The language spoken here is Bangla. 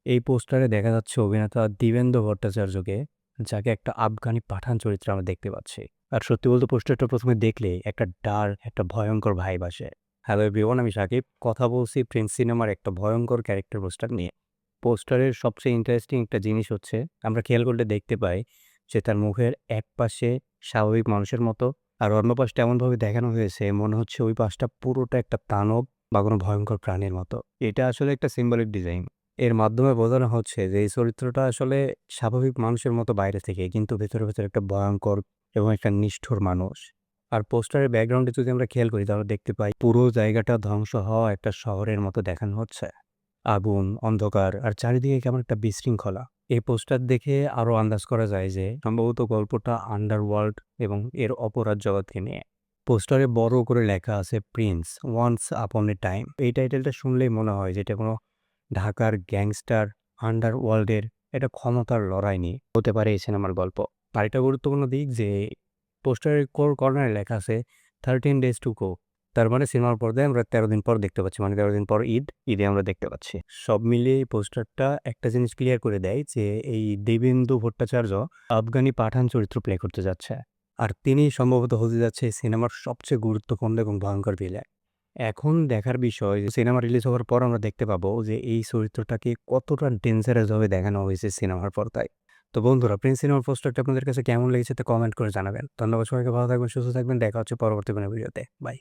এই পোস্টারে দেখা যাচ্ছে অভিনেতা দিবেন্দু ভট্টাচার্যকে, যাকে একটা আফগানি পাঠান চরিত্রে আমরা দেখতে পাচ্ছি। আর সত্যি বলতে পোস্টারটা প্রথমে দেখলেই একটা ডার্ক, একটা ভয়ঙ্কর ভাইব আসে। হ্যালো এভরিওয়ান, আমি সাকিব। কথা বলছি প্রিন্স সিনেমার একটা ভয়ঙ্কর ক্যারেক্টার পোস্টার নিয়ে। পোস্টারের সবচেয়ে ইন্টারেস্টিং একটা জিনিস হচ্ছে, আমরা খেয়াল করলে দেখতে পাই যে তার মুখের এক পাশে স্বাভাবিক মানুষের মতো, আর অন্য পাশটা এমনভাবে দেখানো হয়েছে মনে হচ্ছে ওই পাশটা পুরোটা একটা দানব বা কোনো ভয়ঙ্কর প্রাণীর মতো। এটা আসলে একটা সিম্বলিক ডিজাইন। এর মাধ্যমে বোঝানো হচ্ছে যে এই চরিত্রটা আসলে স্বাভাবিক মানুষের মতো বাইরে থেকে, কিন্তু ভেতরে ভেতরে একটা ভয়ঙ্কর এবং একটা নিষ্ঠুর মানুষ। আর পোস্টারের ব্যাকগ্রাউন্ডে যদি আমরা খেয়াল করি তাহলে দেখতে পাই পুরো জায়গাটা ধ্বংস হওয়া একটা শহরের মতো দেখানো হচ্ছে। আগুন, অন্ধকার আর চারিদিকে কেমন একটা বিশৃঙ্খলা। এই পোস্টার দেখে আরো আন্দাজ করা যায় যে সম্ভবত গল্পটা আন্ডারওয়ার্ল্ড এবং এর অপরাধ জগৎকে নিয়ে। পোস্টারে বড় করে লেখা আছে প্রিন্স ওয়ান্স আপন এ টাইম। এই টাইটেলটা শুনলেই মনে হয় যে এটা কোনো ঢাকার গ্যাংস্টার আন্ডারওয়ার্ল্ডের একটা ক্ষমতার লড়াই নিয়ে হতে পারে এই সিনেমার গল্প। আরেকটা গুরুত্বপূর্ণ দিক যে পোস্টারের কর্নারে লেখা আছে 13 ডেজ টু গো। তার মানে সিনেমার পর্দায় আমরা 13 দিন পর দেখতে পাচ্ছি, মানে 13 দিন পর ঈদে আমরা দেখতে পাচ্ছি। সব মিলিয়ে এই পোস্টারটা একটা জিনিস ক্লিয়ার করে দেয় যে এই দেবেন্দু ভট্টাচার্য আফগানি পাঠান চরিত্র প্লে করতে যাচ্ছে। আর তিনি সম্ভবত হতে যাচ্ছে এই সিনেমার সবচেয়ে গুরুত্বপূর্ণ এবং ভয়ঙ্কর ভিলেন। এখন দেখার বিষয় যে সিনেমা রিলিজ হওয়ার পর আমরা দেখতে পাবো যে এই চরিত্রটাকে কতটা ডেঞ্জারাস ভাবে দেখানো হয়েছে সিনেমার পর্দায়। তো বন্ধুরা, প্রিন্স সিনেমার পোস্টারটা আপনাদের কাছে কেমন লেগেছে তা কমেন্ট করে জানাবেন। ধন্যবাদ সবাইকে, ভালো থাকবেন, সুস্থ থাকবেন। দেখা হচ্ছে পরবর্তী কোনো ভিডিওতে। বাই।